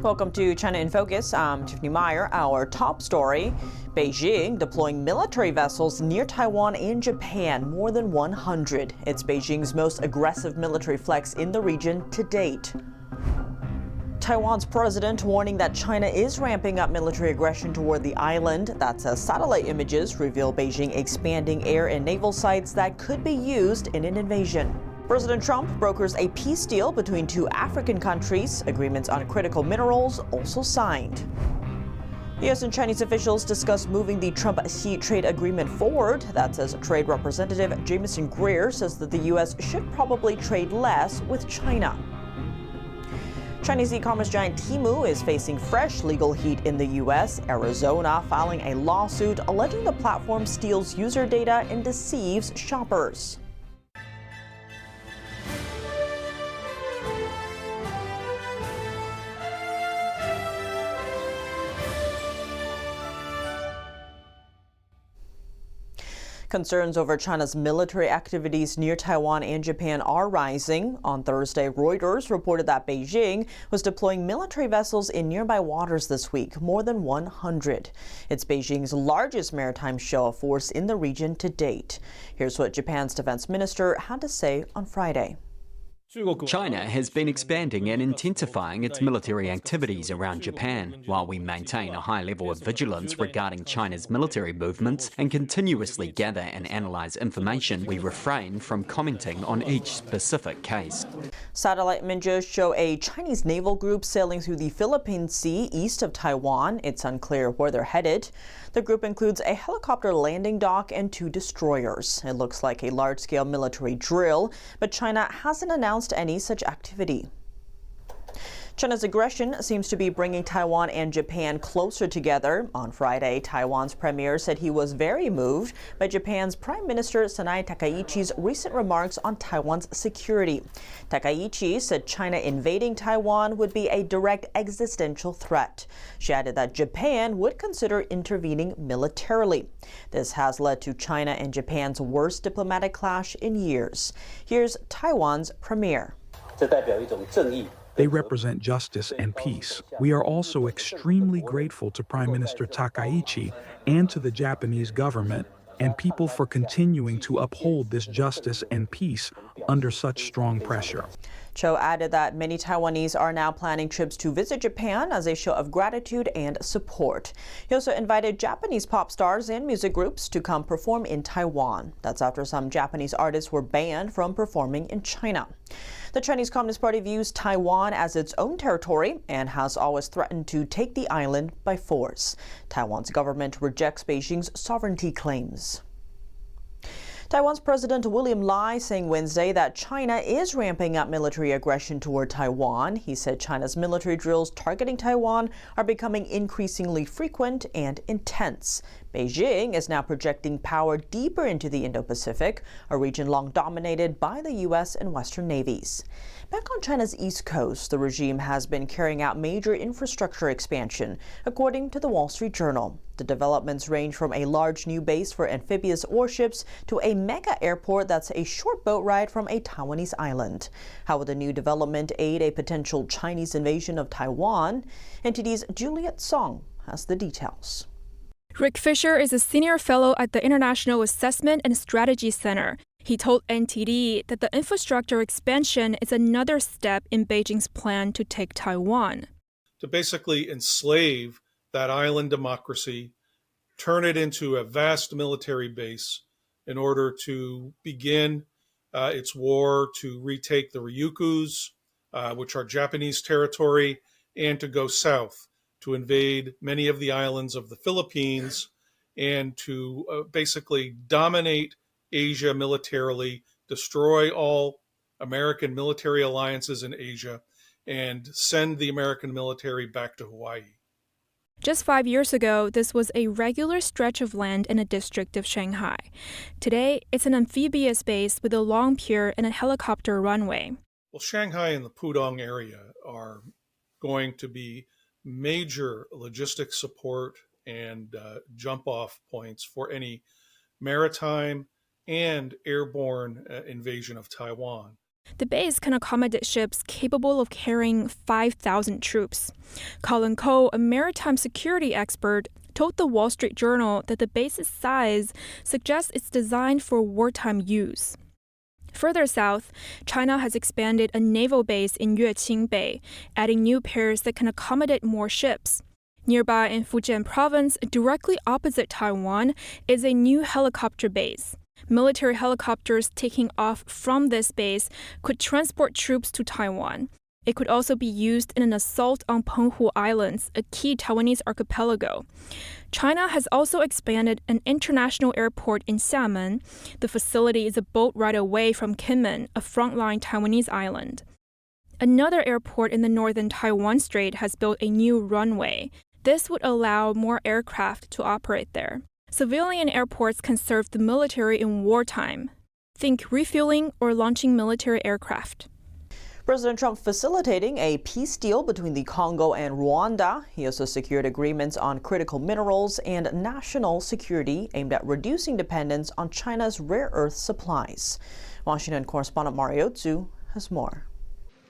Welcome to China in Focus. I'm Tiffany Meyer. Our top story, Beijing deploying military vessels near Taiwan and Japan, more than 100. It's Beijing's most aggressive military flex in the region to date. Taiwan's president warning that China is ramping up military aggression toward the island. That's as satellite images reveal Beijing expanding air and naval sites that could be used in an invasion. President Trump brokers a peace deal between two African countries. Agreements on critical minerals also signed. U.S. and Chinese officials discuss moving the Trump-Xi trade agreement forward. That's as Trade Representative Jamieson Greer says that the U.S. should probably trade less with China. Chinese e-commerce giant Temu is facing fresh legal heat in the U.S., Arizona filing a lawsuit alleging the platform steals user data and deceives shoppers. Concerns over China's military activities near Taiwan and Japan are rising. On Thursday, Reuters reported that Beijing was deploying military vessels in nearby waters this week, more than 100. It's Beijing's largest maritime show of force in the region to date. Here's what Japan's defense minister had to say on Friday. China has been expanding and intensifying its military activities around Japan. While we maintain a high level of vigilance regarding China's military movements and continuously gather and analyze information, we refrain from commenting on each specific case. Satellite images show a Chinese naval group sailing through the Philippine Sea east of Taiwan. It's unclear where they're headed. The group includes a helicopter landing dock and two destroyers. It looks like a large-scale military drill, but China hasn't announced any such activity. China's aggression seems to be bringing Taiwan and Japan closer together. On Friday, Taiwan's premier said he was very moved by Japan's Prime Minister Sanai Takaichi's recent remarks on Taiwan's security. Takaichi said China invading Taiwan would be a direct existential threat. She added that Japan would consider intervening militarily. This has led to China and Japan's worst diplomatic clash in years. Here's Taiwan's premier. They represent justice and peace. We are also extremely grateful to Prime Minister Takaichi and to the Japanese government and people for continuing to uphold this justice and peace under such strong pressure. Cho added that many Taiwanese are now planning trips to visit Japan as a show of gratitude and support. He also invited Japanese pop stars and music groups to come perform in Taiwan. That's after some Japanese artists were banned from performing in China. The Chinese Communist Party views Taiwan as its own territory and has always threatened to take the island by force. Taiwan's government rejects Beijing's sovereignty claims. Taiwan's President William Lai saying Wednesday that China is ramping up military aggression toward Taiwan. He said China's military drills targeting Taiwan are becoming increasingly frequent and intense. Beijing is now projecting power deeper into the Indo-Pacific, a region long dominated by the U.S. and Western navies. Back on China's east coast, the regime has been carrying out major infrastructure expansion, according to the Wall Street Journal. The developments range from a large new base for amphibious warships to a mega airport that's a short boat ride from a Taiwanese island. How will the new development aid a potential Chinese invasion of Taiwan? NTD's Juliet Song has the details. Rick Fisher is a senior fellow at the International Assessment and Strategy Center. He told NTD that the infrastructure expansion is another step in Beijing's plan to take Taiwan. To basically enslave that island democracy, turn it into a vast military base in order to begin its war to retake the Ryukyus, which are Japanese territory, and to go south to invade many of the islands of the Philippines and to basically dominate Asia militarily, destroy all American military alliances in Asia, and send the American military back to Hawaii. Just 5 years ago, this was a regular stretch of land in a district of Shanghai. Today, it's an amphibious base with a long pier and a helicopter runway. Well, Shanghai and the Pudong area are going to be major logistics support and jump-off points for any maritime and airborne invasion of Taiwan. The base can accommodate ships capable of carrying 5,000 troops. Colin Coe, a maritime security expert, told the Wall Street Journal that the base's size suggests it's designed for wartime use. Further south, China has expanded a naval base in Yueqing Bay, adding new piers that can accommodate more ships. Nearby in Fujian province, directly opposite Taiwan, is a new helicopter base. Military helicopters taking off from this base could transport troops to Taiwan. It could also be used in an assault on Penghu Islands, a key Taiwanese archipelago. China has also expanded an international airport in Xiamen. The facility is a boat ride away from Kinmen, a frontline Taiwanese island. Another airport in the northern Taiwan Strait has built a new runway. This would allow more aircraft to operate there. Civilian airports can serve the military in wartime. Think refueling or launching military aircraft. President Trump facilitating a peace deal between the Congo and Rwanda. He also secured agreements on critical minerals and national security aimed at reducing dependence on China's rare earth supplies. Washington correspondent Mario Tzu has more.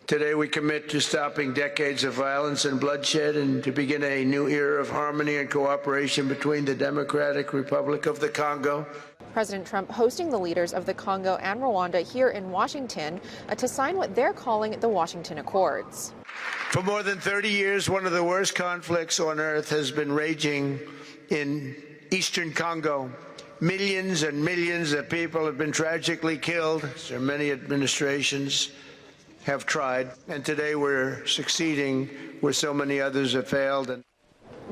Today we commit to stopping decades of violence and bloodshed and to begin a new era of harmony and cooperation between the Democratic Republic of the Congo. President Trump hosting the leaders of the Congo and Rwanda here in Washington to sign what they're calling the Washington Accords. For more than 30 years, one of the worst conflicts on earth has been raging in eastern Congo. Millions and millions of people have been tragically killed. So many administrations have tried, and today we're succeeding where so many others have failed.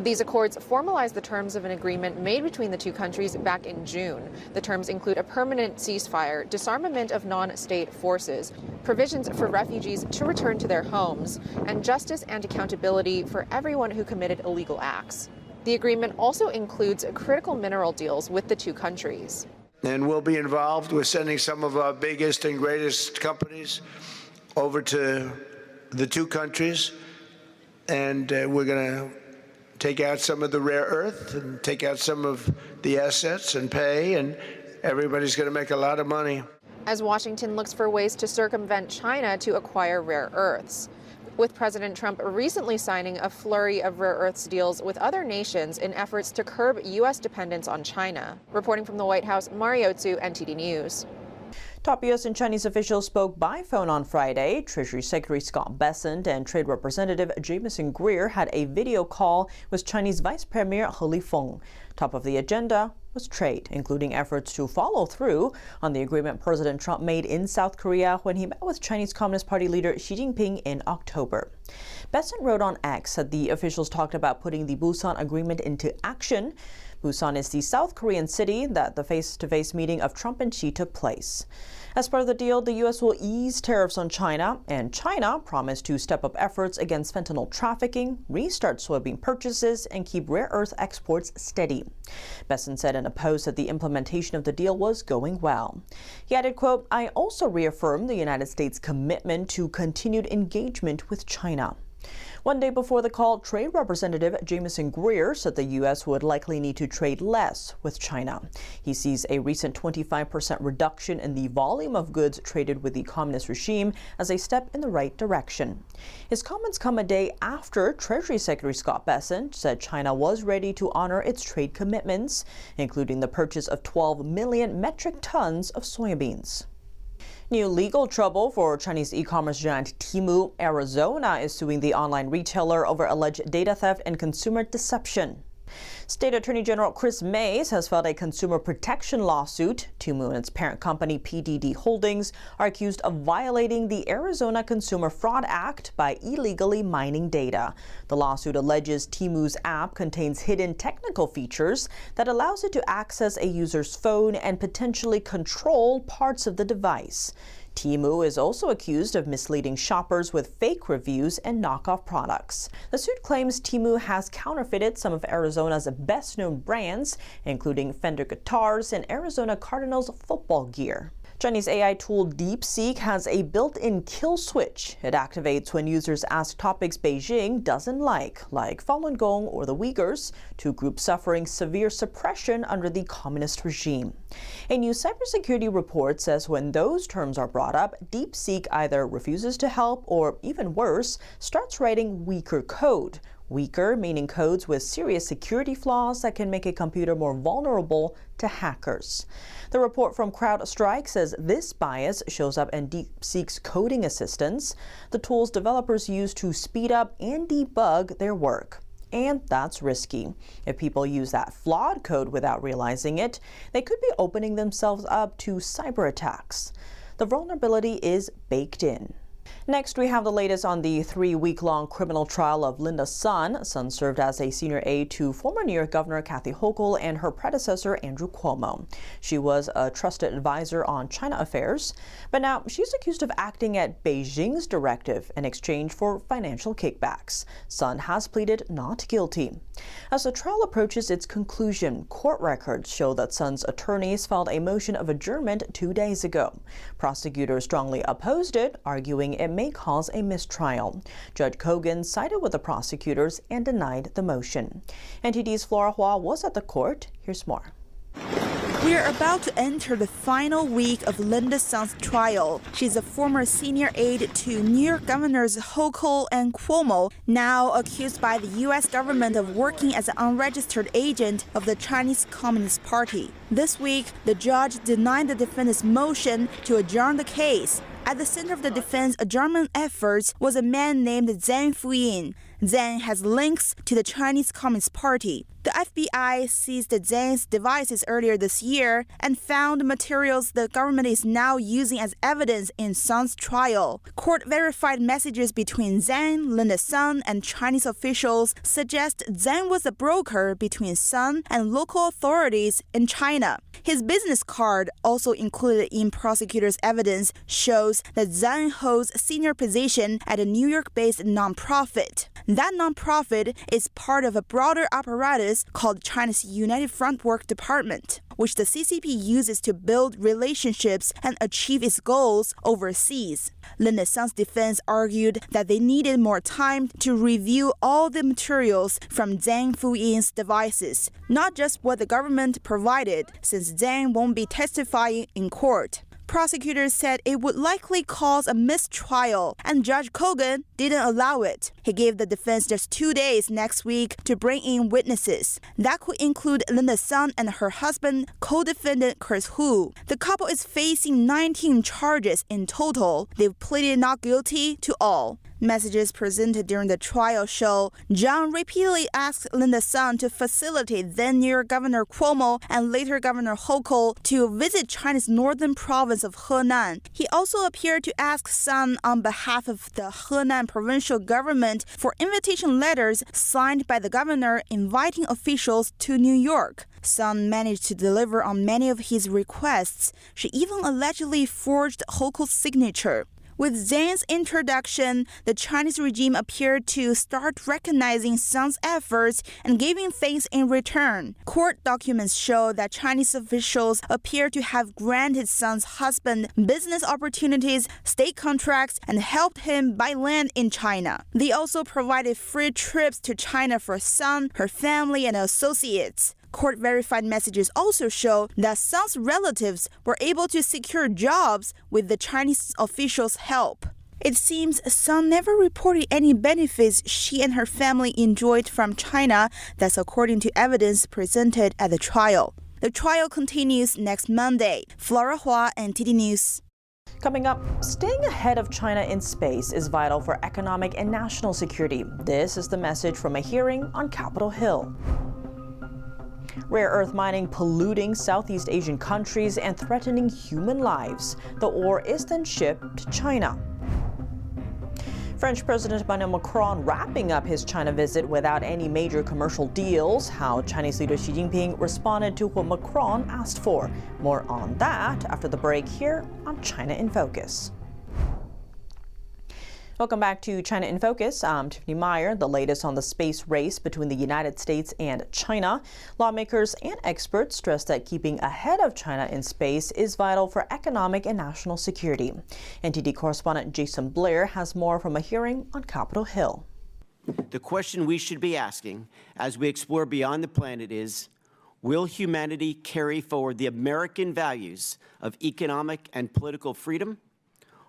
These accords formalize the terms of an agreement made between the two countries back in June. The terms include a permanent ceasefire, disarmament of non-state forces, provisions for refugees to return to their homes, and justice and accountability for everyone who committed illegal acts. The agreement also includes critical mineral deals with the two countries. And we'll be involved with sending some of our biggest and greatest companies over to the two countries, and we're going to take out some of the rare earth and take out some of the assets and pay, and everybody's going to make a lot of money. As Washington looks for ways to circumvent China to acquire rare earths, with President Trump recently signing a flurry of rare earths deals with other nations in efforts to curb U.S. dependence on China. Reporting from the White House, Mario Tzu, NTD News. Top U.S. and Chinese officials spoke by phone on Friday. Treasury Secretary Scott Bessent and Trade Representative Jamieson Greer had a video call with Chinese Vice Premier He Lifeng. Top of the agenda was trade, including efforts to follow through on the agreement President Trump made in South Korea when he met with Chinese Communist Party leader Xi Jinping in October. Bessent wrote on X that the officials talked about putting the Busan Agreement into action. Busan is the South Korean city that the face-to-face meeting of Trump and Xi took place. As part of the deal, the U.S. will ease tariffs on China, and China promised to step up efforts against fentanyl trafficking, restart soybean purchases, and keep rare earth exports steady. Bessent said in a post that the implementation of the deal was going well. He added, quote, "I also reaffirm the United States' commitment to continued engagement with China." One day before the call, Trade Representative Jamieson Greer said the U.S. would likely need to trade less with China. He sees a recent 25% reduction in the volume of goods traded with the communist regime as a step in the right direction. His comments come a day after Treasury Secretary Scott Bessent said China was ready to honor its trade commitments, including the purchase of 12 million metric tons of soybeans. New legal trouble for Chinese e-commerce giant Temu. Arizona is suing the online retailer over alleged data theft and consumer deception. State Attorney General Chris Mays has filed a consumer protection lawsuit. Temu and its parent company PDD Holdings are accused of violating the Arizona Consumer Fraud Act by illegally mining data. The lawsuit alleges Temu's app contains hidden technical features that allows it to access a user's phone and potentially control parts of the device. Temu is also accused of misleading shoppers with fake reviews and knockoff products. The suit claims Temu has counterfeited some of Arizona's best-known brands, including Fender guitars and Arizona Cardinals football gear. Chinese AI tool DeepSeek has a built-in kill switch. It activates when users ask topics Beijing doesn't like Falun Gong or the Uyghurs, two groups suffering severe suppression under the communist regime. A new cybersecurity report says when those terms are brought up, DeepSeek either refuses to help or, even worse, starts writing weaker code. Weaker meaning codes with serious security flaws that can make a computer more vulnerable to hackers. The report from CrowdStrike says this bias shows up in DeepSeek's coding assistance, the tools developers use to speed up and debug their work. And that's risky. If people use that flawed code without realizing it, they could be opening themselves up to cyber attacks. The vulnerability is baked in. Next, we have the latest on the 3-week-long criminal trial of Linda Sun. Sun served as a senior aide to former New York Governor Kathy Hochul and her predecessor Andrew Cuomo. She was a trusted advisor on China affairs, but now she's accused of acting at Beijing's directive in exchange for financial kickbacks. Sun has pleaded not guilty. As the trial approaches its conclusion, court records show that Sun's attorneys filed a motion of adjournment 2 days ago. Prosecutors strongly opposed it, arguing it may cause a mistrial. Judge Kogan sided with the prosecutors and denied the motion. NTD's Flora Hua was at the court. Here's more. We are about to enter the final week of Linda Sun's trial. She's a former senior aide to New York Governors Hochul and Cuomo, now accused by the U.S. government of working as an unregistered agent of the Chinese Communist Party. This week, the judge denied the defendant's motion to adjourn the case. At the center of the defense adjournment efforts was a man named Zhang Fuyin. Zhang has links to the Chinese Communist Party. The FBI seized Zhang's devices earlier this year and found materials the government is now using as evidence in Sun's trial. Court-verified messages between Zhang, Linda Sun, and Chinese officials suggest Zhang was a broker between Sun and local authorities in China. His business card, also included in prosecutors' evidence, shows that Zhang holds a senior position at a New York-based nonprofit. That nonprofit is part of a broader apparatus called China's United Front Work Department, which the CCP uses to build relationships and achieve its goals overseas. Linda Sun's defense argued that they needed more time to review all the materials from Zhang Fuyin's devices, not just what the government provided, since Zhang won't be testifying in court. Prosecutors said it would likely cause a mistrial, and Judge Kogan didn't allow it. He gave the defense just 2 days next week to bring in witnesses. That could include Linda Sun and her husband, co-defendant Chris Hu. The couple is facing 19 charges in total. They've pleaded not guilty to all. Messages presented during the trial show Zhang repeatedly asked Linda Sun to facilitate then New York Governor Cuomo and later Governor Hochul to visit China's northern province of Henan. He also appeared to ask Sun on behalf of the Henan provincial government for invitation letters signed by the governor inviting officials to New York. Sun managed to deliver on many of his requests. She even allegedly forged Hochul's signature. With Zhang's introduction, the Chinese regime appeared to start recognizing Sun's efforts and giving things in return. Court documents show that Chinese officials appear to have granted Sun's husband business opportunities, state contracts, and helped him buy land in China. They also provided free trips to China for Sun, her family, and associates. Court-verified messages also show that Sun's relatives were able to secure jobs with the Chinese officials' help. It seems Sun never reported any benefits she and her family enjoyed from China. That's according to evidence presented at the trial. The trial continues next Monday. Flora Hua, NTD News. Coming up, staying ahead of China in space is vital for economic and national security. This is the message from a hearing on Capitol Hill. Rare earth mining polluting Southeast Asian countries and threatening human lives. The ore is then shipped to China. French President Emmanuel Macron wrapping up his China visit without any major commercial deals. How Chinese leader Xi Jinping responded to what Macron asked for. More on that after the break here on China in Focus. Welcome back to China in Focus. I'm Tiffany Meyer. The latest on the space race between the United States and China. Lawmakers and experts stress that keeping ahead of China in space is vital for economic and national security. NTD correspondent Jason Blair has more from a hearing on Capitol Hill. The question we should be asking as we explore beyond the planet is, will humanity carry forward the American values of economic and political freedom,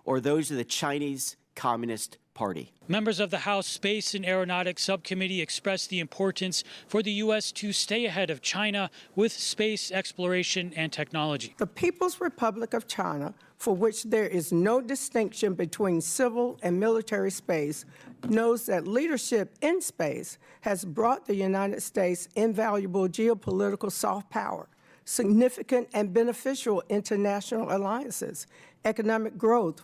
or those of the Chinese Communist Party? Members of the House Space and Aeronautics Subcommittee expressed the importance for the U.S. to stay ahead of China with space exploration and technology. The People's Republic of China, for which there is no distinction between civil and military space, knows that leadership in space has brought the United States invaluable geopolitical soft power, significant and beneficial international alliances, economic growth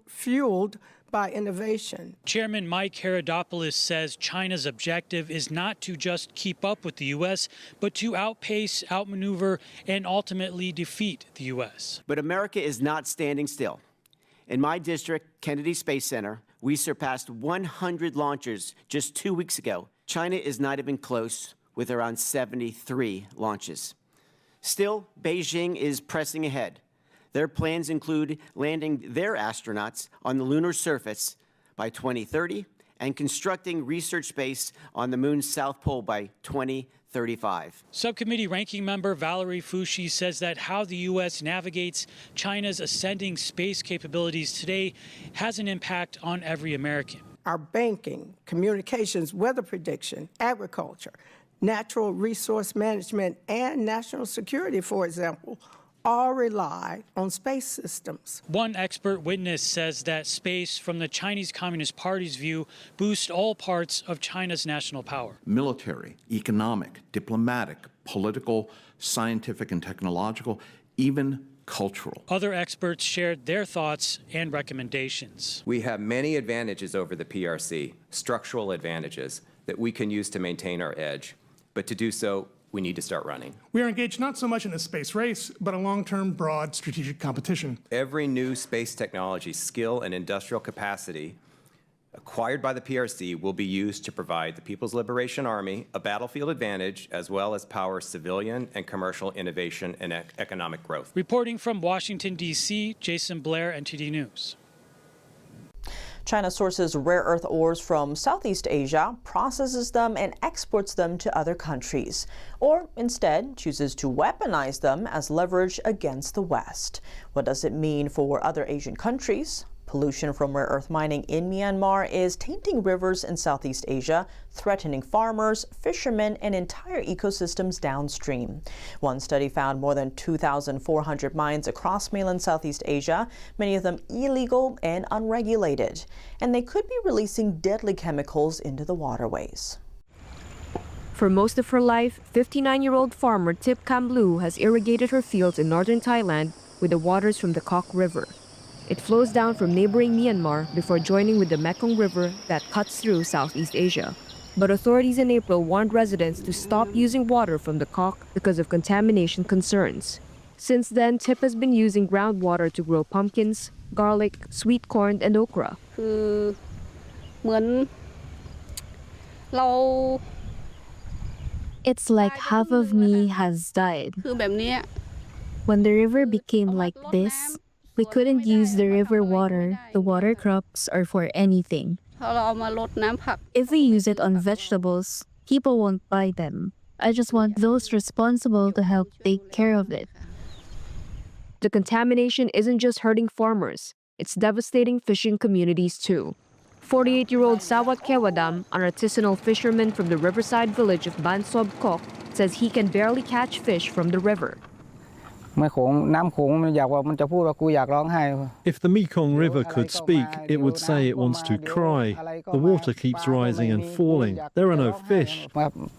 fueled by innovation. Chairman Mike Herodopoulos says China's objective is not to just keep up with the U.S., but to outpace, outmaneuver, and ultimately defeat the U.S. But America is not standing still. In my district, Kennedy Space Center, we surpassed 100 launchers just 2 weeks ago. China is not even close, with around 73 launches. Still, Beijing is pressing ahead. Their plans include landing their astronauts on the lunar surface by 2030 and constructing research base on the moon's south pole by 2035. Subcommittee ranking member Valerie Fushi says that how the U.S. navigates China's ascending space capabilities today has an impact on every American. Our banking, communications, weather prediction, agriculture, natural resource management, and national security, for example, all rely on space systems. One expert witness says that space, from the Chinese Communist Party's view, boosts all parts of China's national power. Military, economic, diplomatic, political, scientific and technological, even cultural. Other experts shared their thoughts and recommendations. We have many advantages over the PRC, structural advantages that we can use to maintain our edge. But to do so, we need to start running. We are engaged not so much in a space race, but a long-term, broad strategic competition. Every new space technology, skill, and industrial capacity acquired by the PRC will be used to provide the People's Liberation Army a battlefield advantage, as well as power civilian and commercial innovation and economic growth. Reporting from Washington, D.C., Jason Blair, NTD News. China sources rare earth ores from Southeast Asia, processes them, and exports them to other countries, or instead chooses to weaponize them as leverage against the West. What does it mean for other Asian countries? Pollution from rare earth mining in Myanmar is tainting rivers in Southeast Asia, threatening farmers, fishermen, and entire ecosystems downstream. One study found more than 2,400 mines across mainland Southeast Asia, many of them illegal and unregulated, and they could be releasing deadly chemicals into the waterways. For most of her life, 59-year-old farmer Tip Kamlu has irrigated her fields in northern Thailand with the waters from the Kok River. It flows down from neighboring Myanmar before joining with the Mekong River that cuts through Southeast Asia. But authorities in April warned residents to stop using water from the Kok because of contamination concerns. Since then, Tip has been using groundwater to grow pumpkins, garlic, sweet corn, and okra. It's like half of me has died. When the river became like this, we couldn't use the river water, the water crops, or for anything. If we use it on vegetables, people won't buy them. I just want those responsible to help take care of it. The contamination isn't just hurting farmers, it's devastating fishing communities too. 48-year-old Sawat Kewadam, an artisanal fisherman from the riverside village of Bansob Kok, says he can barely catch fish from the river. If the Mekong River could speak, it would say it wants to cry. The water keeps rising and falling. There are no fish. The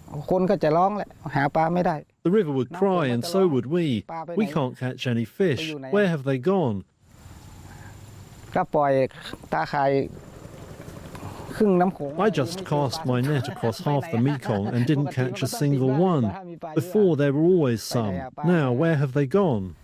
river would cry and so would we. We can't catch any fish. Where have they gone? I just cast my net across half the Mekong and didn't catch a single one. Before there were always some. Now where have they gone?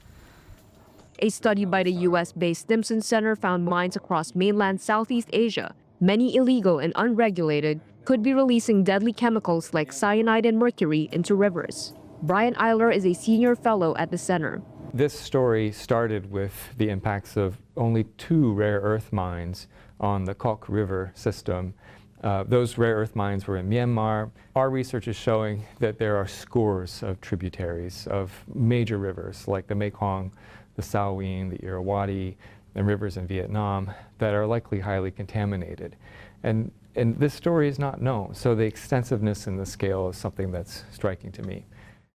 A study by the US-based Stimson Center found mines across mainland Southeast Asia many illegal and unregulated, could be releasing deadly chemicals like cyanide and mercury into rivers. Brian Eiler is a senior fellow at the center. This story started with the impacts of only 2 rare earth mines on the Kok River system. Those rare earth mines were in Myanmar. Our research is showing that there are scores of tributaries of major rivers like the Mekong, the Salween, the Irrawaddy, and rivers in Vietnam that are likely highly contaminated. And this story is not known, so the extensiveness and the scale is something that's striking to me.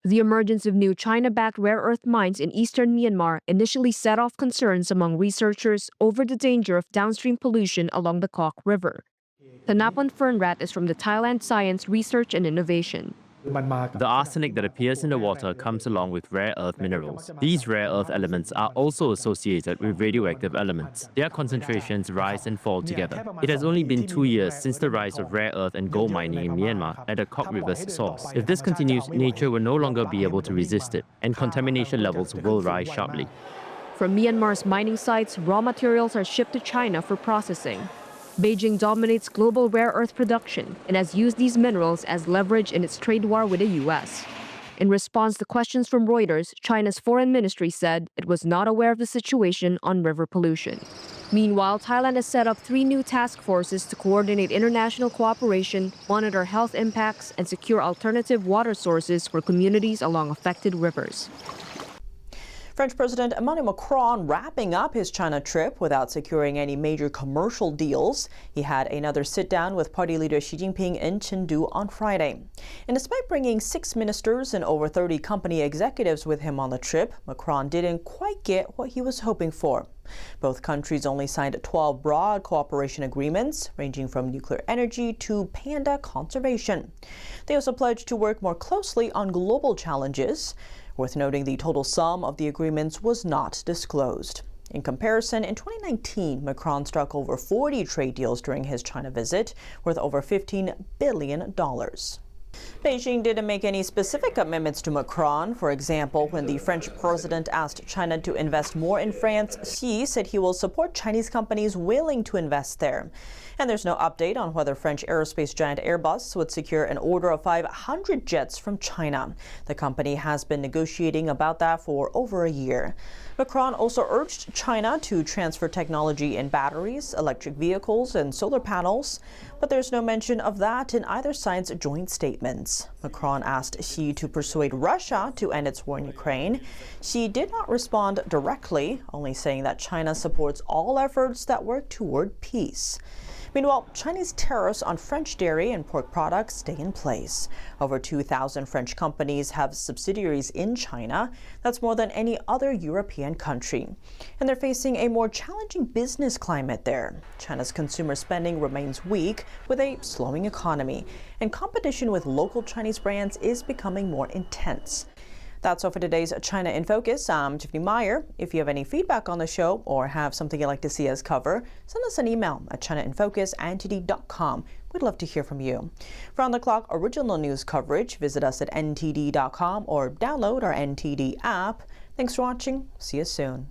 The emergence of new China-backed rare earth mines in eastern Myanmar initially set off concerns among researchers over the danger of downstream pollution along the Kok River. The Napan Fernrat is from the Thailand Science Research and Innovation. The arsenic that appears in the water comes along with rare earth minerals. These rare earth elements are also associated with radioactive elements. Their concentrations rise and fall together. It has only been 2 years since the rise of rare earth and gold mining in Myanmar at the Kok River's source. If this continues, nature will no longer be able to resist it, and contamination levels will rise sharply. From Myanmar's mining sites, raw materials are shipped to China for processing. Beijing dominates global rare earth production and has used these minerals as leverage in its trade war with the U.S. In response to questions from Reuters, China's foreign ministry said it was not aware of the situation on river pollution. Meanwhile, Thailand has set up 3 new task forces to coordinate international cooperation, monitor health impacts, and secure alternative water sources for communities along affected rivers. French President Emmanuel Macron wrapping up his China trip without securing any major commercial deals. He had another sit-down with party leader Xi Jinping in Chengdu on Friday. And despite bringing 6 ministers and over 30 company executives with him on the trip, Macron didn't quite get what he was hoping for. Both countries only signed 12 broad cooperation agreements, ranging from nuclear energy to panda conservation. They also pledged to work more closely on global challenges. Worth noting, the total sum of the agreements was not disclosed. In comparison, in 2019, Macron struck over 40 trade deals during his China visit, worth over $15 billion. Beijing didn't make any specific commitments to Macron. For example, when the French president asked China to invest more in France, Xi said he will support Chinese companies willing to invest there. And there's no update on whether French aerospace giant Airbus would secure an order of 500 jets from China. The company has been negotiating about that for over a year. Macron also urged China to transfer technology in batteries, electric vehicles, and solar panels. But there's no mention of that in either side's joint statements. Macron asked Xi to persuade Russia to end its war in Ukraine. Xi did not respond directly, only saying that China supports all efforts that work toward peace. Meanwhile, Chinese tariffs on French dairy and pork products stay in place. Over 2,000 French companies have subsidiaries in China. That's more than any other European country. And they're facing a more challenging business climate there. China's consumer spending remains weak with a slowing economy, and competition with local Chinese brands is becoming more intense. That's all for today's China in Focus. I'm Tiffany Meyer. If you have any feedback on the show or have something you'd like to see us cover, send us an email at chinainfocus@ntd.com. We'd love to hear from you. For on-the-clock original news coverage, visit us at ntd.com or download our NTD app. Thanks for watching. See you soon.